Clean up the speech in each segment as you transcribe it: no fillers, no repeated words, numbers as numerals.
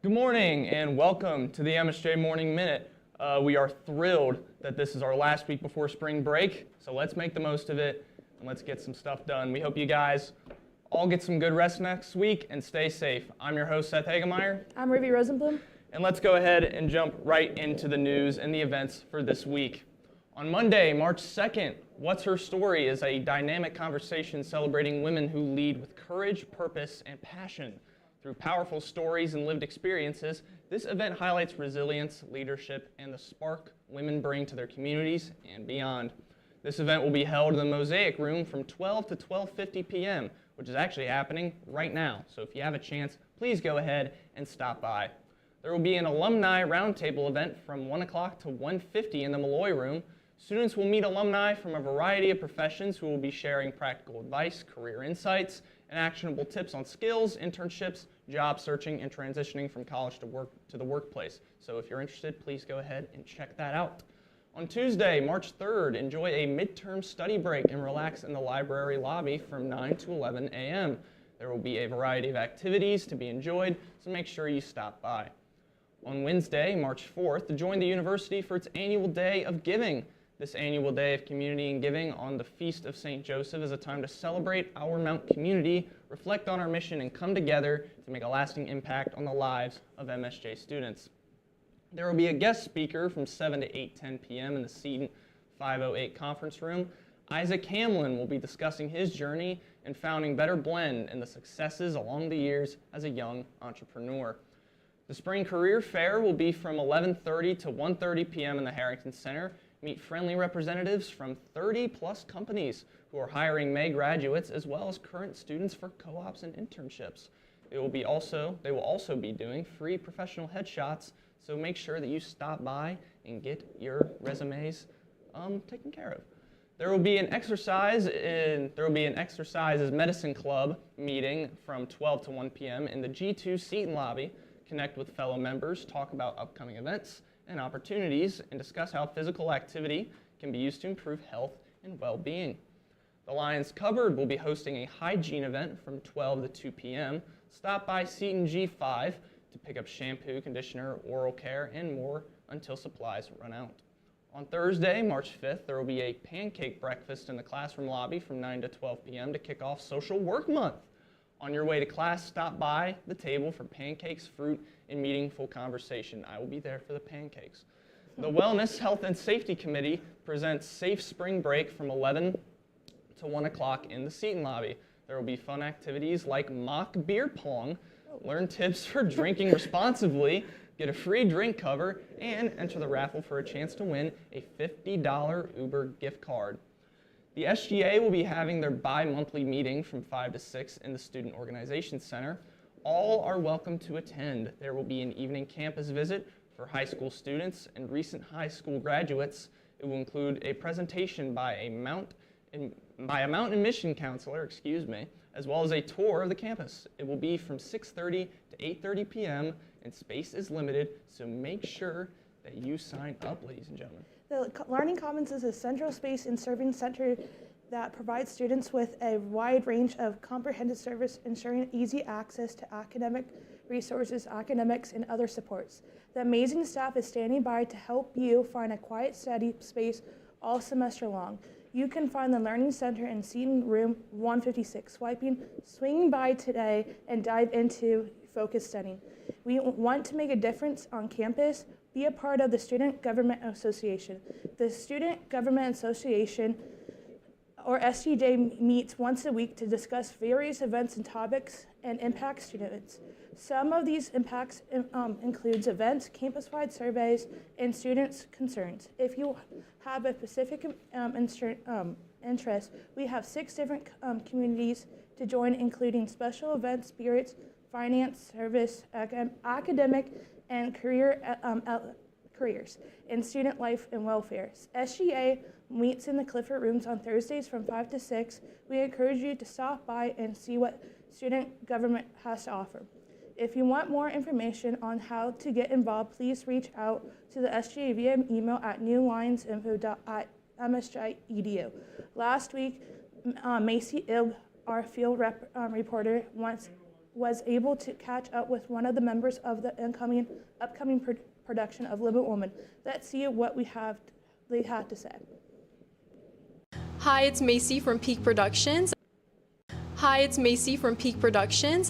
Good morning and welcome to the MSJ Morning Minute. We are thrilled that this is our last week before spring break, so let's make the most of it and let's get some stuff done. We hope you guys all get some good rest next week and stay safe. I'm your host, Seth Hagemeyer. I'm Ruby Rosenblum. And let's go ahead and jump right into the news and the events for this week. On Monday, March 2nd, What's Her Story is a dynamic conversation celebrating women who lead with courage, purpose, and passion. Through powerful stories and lived experiences, this event highlights resilience, leadership, and the spark women bring to their communities and beyond. This event will be held in the Mosaic Room from 12 to 12:50 p.m., which is actually happening right now. So if you have a chance, please go ahead and stop by. There will be an alumni roundtable event from 1 o'clock to 1:50 in the Malloy Room. Students will meet alumni from a variety of professions who will be sharing practical advice, career insights, and actionable tips on skills, internships, job searching, and transitioning from college to the workplace. So if you're interested, please go ahead and check that out. On Tuesday, March 3rd, enjoy a midterm study break and relax in the library lobby from 9 to 11 a.m. There will be a variety of activities to be enjoyed, so make sure you stop by. On Wednesday, March 4th, join the university for its annual Day of Giving. This annual Day of Community and Giving on the Feast of St. Joseph is a time to celebrate our Mount community, reflect on our mission, and come together to make a lasting impact on the lives of MSJ students. There will be a guest speaker from 7 to 8:10 p.m. in the Seton 508 conference room. Isaac Hamlin will be discussing his journey in founding Better Blend and the successes along the years as a young entrepreneur. The Spring Career Fair will be from 11:30 to 1:30 p.m. in the Harrington Center. Meet friendly representatives from 30-plus companies who are hiring May graduates as well as current students for co-ops and internships. They will also be doing free professional headshots, so make sure that you stop by and get your resumes taken care of. There will be an exercise as medicine club meeting from 12 to 1 p.m. in the G2 Seton lobby. Connect with fellow members, talk about upcoming events and opportunities, and discuss how physical activity can be used to improve health and well-being. The Lions Cupboard will be hosting a hygiene event from 12 to 2 p.m. Stop by Seton G5 to pick up shampoo, conditioner, oral care, and more until supplies run out. On Thursday, March 5th, there will be a pancake breakfast in the classroom lobby from 9 to 12 p.m. to kick off Social Work Month. On your way to class, stop by the table for pancakes, fruit, and meaningful conversation. I will be there for the pancakes. The Wellness, Health, and Safety Committee presents Safe Spring Break from 11 to 1 o'clock in the Seton lobby. There will be fun activities like mock beer pong, learn tips for drinking responsibly, get a free drink cover, and enter the raffle for a chance to win a $50 Uber gift card. The SGA will be having their bi-monthly meeting from 5 to 6 in the Student Organization Center. All are welcome to attend. There will be an evening campus visit for high school students and recent high school graduates. It will include a presentation by a mountain mission counselor, as well as a tour of the campus. It will be from 6:30 to 8:30 p.m. and space is limited, so make sure that you sign up, ladies and gentlemen. The Learning Commons is a central space and serving center that provides students with a wide range of comprehensive service, ensuring easy access to academic resources, academics, and other supports. The amazing staff is standing by to help you find a quiet study space all semester long. You can find the Learning Center in Seton Room 156. Swing by today and dive into focused studying. We want to make a difference on campus. Be a part of the Student Government Association. The Student Government Association, or SGJ, meets once a week to discuss various events and topics and impact students. Some of these impacts includes events, campus-wide surveys, and students' concerns. If you have a specific interest, we have 6 different communities to join, including special events, spirits, finance, service, academic, and careers, and student life and welfare. SGA meets in the Clifford Rooms on Thursdays from 5 to 6. We encourage you to stop by and see what student government has to offer. If you want more information on how to get involved, please reach out to the SGA via email at newlinesinfo@msj.edu. Last week, Macy Ibb, our field reporter, was able to catch up with one of the members of the upcoming production of Little Woman. Let's see what they had to say. Hi, it's Macy from Peak Productions.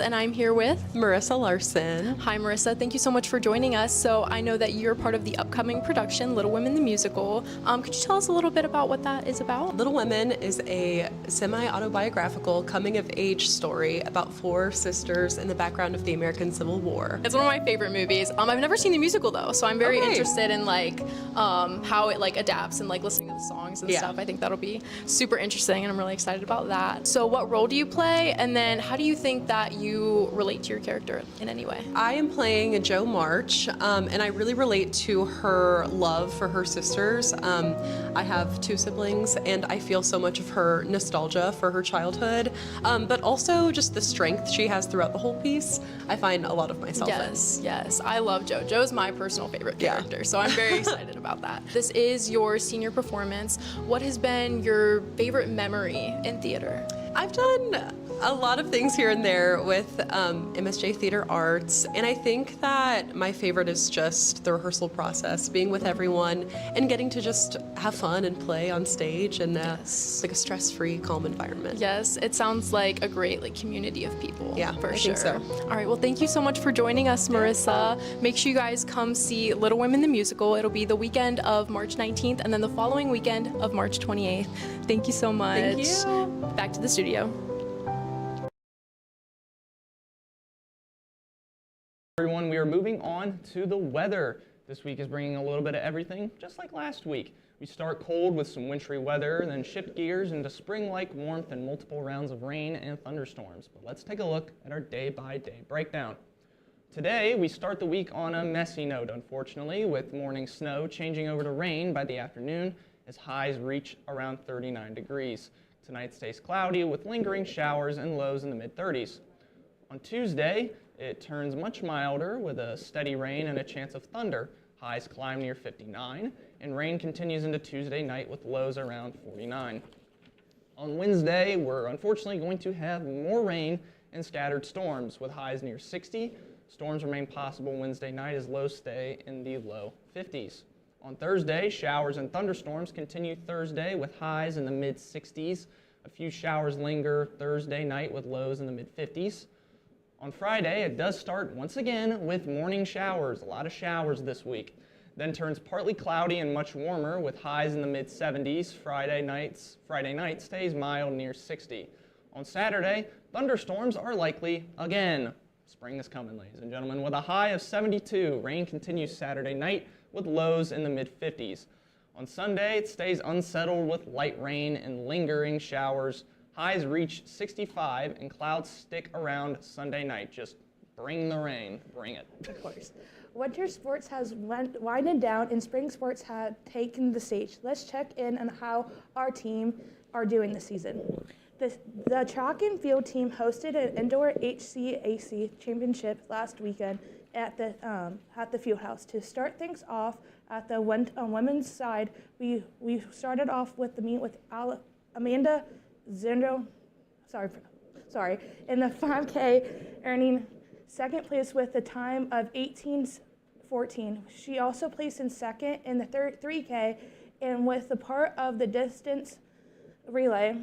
And I'm here with Marissa Larson. Hi, Marissa. Thank you so much for joining us. So I know that you're part of the upcoming production, Little Women the Musical. Could you tell us a little bit about what that is about? Little Women is a semi-autobiographical coming-of-age story about 4 sisters in the background of the American Civil War. It's one of my favorite movies. I've never seen the musical though, so I'm very interested in how it adapts and listening to the songs and stuff. I think that'll be super interesting, and I'm really excited about that. So what role do you play? And then how do you think that you relate to your character in any way? I am playing Jo March, and I really relate to her love for her sisters. I have 2 siblings, and I feel so much of her nostalgia for her childhood, but also just the strength she has throughout the whole piece. I find a lot of myself in. Yes, I love Jo. Jo's my personal favorite character, so I'm very excited about that. This is your senior performance. What has been your favorite memory in theater? I've done a lot of things here and there with MSJ Theater Arts, and I think that my favorite is just the rehearsal process, being with everyone and getting to just have fun and play on stage in a stress-free, calm environment. Yes, it sounds like a great community of people. Yeah, for I sure. think so. All right, well, thank you so much for joining us, Marissa. Make sure you guys come see Little Women the Musical. It'll be the weekend of March 19th and then the following weekend of March 28th. Thank you so much. Thank you. Back to the studio. Everyone, we are moving on to the weather. This week is bringing a little bit of everything, just like last week. We start cold with some wintry weather and then shift gears into spring-like warmth and multiple rounds of rain and thunderstorms. But let's take a look at our day-by-day breakdown. Today, we start the week on a messy note, unfortunately, with morning snow changing over to rain by the afternoon as highs reach around 39 degrees. Tonight stays cloudy with lingering showers and lows in the mid-30s. On Tuesday, it turns much milder with a steady rain and a chance of thunder. Highs climb near 59, and rain continues into Tuesday night with lows around 49. On Wednesday, we're unfortunately going to have more rain and scattered storms with highs near 60. Storms remain possible Wednesday night as lows stay in the low 50s. On Thursday, showers and thunderstorms continue Thursday with highs in the mid-60s. A few showers linger Thursday night with lows in the mid-50s. On Friday, it does start once again with morning showers, a lot of showers this week. Then turns partly cloudy and much warmer with highs in the mid-70s. Friday night stays mild near 60. On Saturday, thunderstorms are likely again. Spring is coming, ladies and gentlemen, with a high of 72. Rain continues Saturday night with lows in the mid-50s. On Sunday, it stays unsettled with light rain and lingering showers. Highs reach 65 and clouds stick around Sunday night. Just bring the rain, bring it. Of course. Winter sports has winded down and spring sports have taken the stage. Let's check in on how our team are doing this season. The track and field team hosted an indoor HCAC championship last weekend at the field house. To start things off at the women's side, we started off with the meet with Amanda Zendo, in the 5K, earning second place with a time of 18:14. She also placed in second in the 3K, and with the part of the distance relay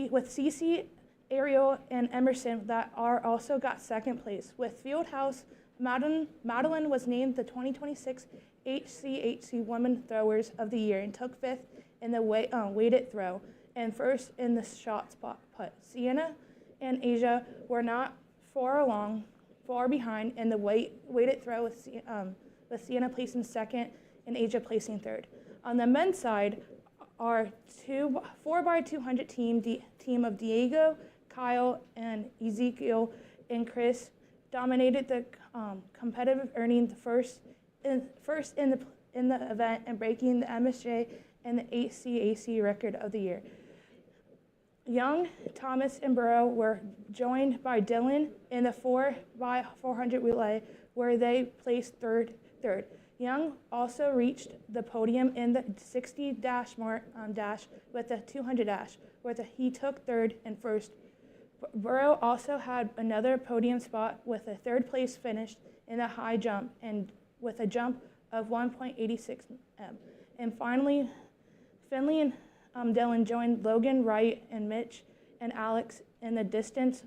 with Cece, Ariel, and Emerson that are also got second place. With Fieldhouse, Madeline was named the 2026 HCHC Women Throwers of the Year and took 5th in the weighted throw and 1st in the shot spot put. Sienna and Asia were not far behind in the weighted throw with Sienna placing 2nd and Asia placing 3rd. On the men's side, our 4x200 team of Diego, Kyle, and Ezekiel and Chris dominated the competitive, earning the first in the event and breaking the MSJ and the HCAC record of the year. Young, Thomas, and Burrow were joined by Dylan in the 4x400 relay, where they placed third. Young also reached the podium in the 60 dash with the 200 dash, where he took 3rd and 1st Burrow also had another podium spot with a third place finish in the high jump and with a jump of 1.86 m. And finally, Finley and Dylan joined Logan, Wright, and Mitch and Alex in the distance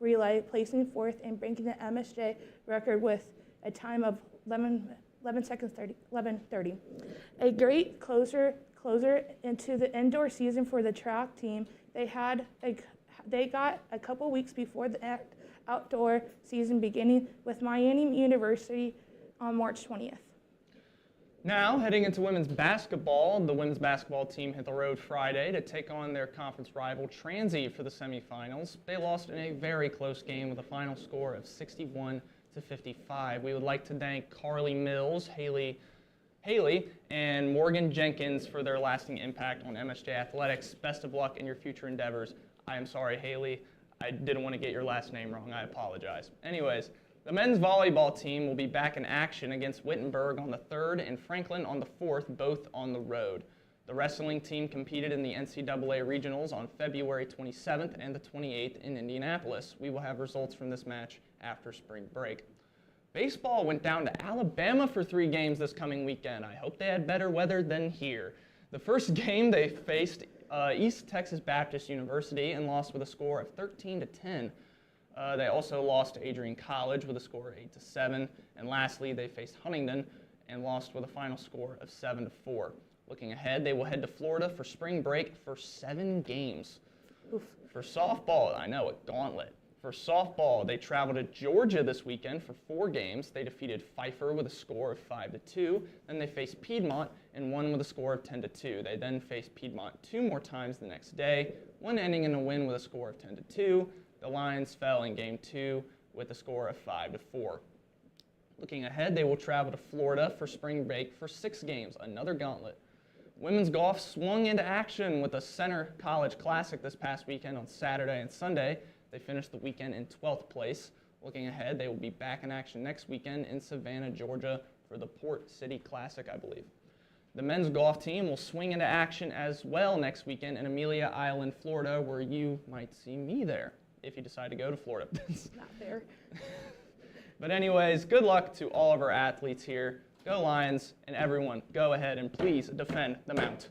relay, placing fourth and breaking the MSJ record with a time of 11 seconds 11:30. A great closer into the indoor season for the track team. They got a couple weeks before the outdoor season beginning with Miami University on March 20th. Now, heading into women's basketball, the women's basketball team hit the road Friday to take on their conference rival Transy for the semifinals. They lost in a very close game with a final score of 61-55. We would like to thank Carly Mills, Haley, and Morgan Jenkins for their lasting impact on MSJ Athletics. Best of luck in your future endeavors. I am sorry, Haley. I didn't want to get your last name wrong. I apologize. Anyways, the men's volleyball team will be back in action against Wittenberg on the 3rd and Franklin on the 4th, both on the road. The wrestling team competed in the NCAA regionals on February 27th and the 28th in Indianapolis. We will have results from this match after spring break. Baseball went down to Alabama for 3 games this coming weekend. I hope they had better weather than here. The first game they faced East Texas Baptist University and lost with a score of 13-10. They also lost to Adrian College with a score of 8-7. And lastly, they faced Huntingdon and lost with a final score of 7-4. Looking ahead, they will head to Florida for spring break for 7 games. Oof. For softball, I know, a gauntlet. For softball, they traveled to Georgia this weekend for 4 games. They defeated Pfeiffer with a score of 5-2. Then they faced Piedmont and won with a score of 10-2. They then faced Piedmont 2 more times the next day, one ending in a win with a score of 10-2. The Lions fell in Game 2 with a score of 5-4. Looking ahead, they will travel to Florida for spring break for 6 games, another gauntlet. Women's golf swung into action with the Center College Classic this past weekend on Saturday and Sunday. They finished the weekend in 12th place. Looking ahead, they will be back in action next weekend in Savannah, Georgia for the Port City Classic, I believe. The men's golf team will swing into action as well next weekend in Amelia Island, Florida, where you might see me there if you decide to go to Florida. Not there. But anyways, good luck to all of our athletes here. Go Lions, and everyone, go ahead and please defend the Mount.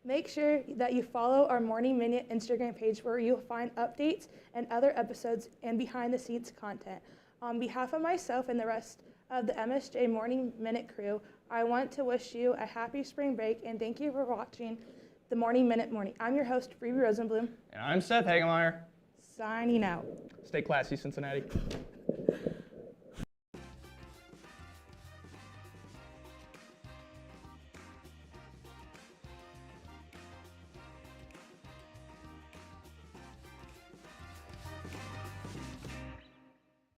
Make sure that you follow our Morning Minute Instagram page where you'll find updates and other episodes and behind-the-scenes content. On behalf of myself and the rest of the MSJ Morning Minute crew, I want to wish you a happy spring break and thank you for watching the Morning Minute Morning. I'm your host, Phoebe Rosenblum. And I'm Seth Hagemeyer. Signing out. Stay classy, Cincinnati.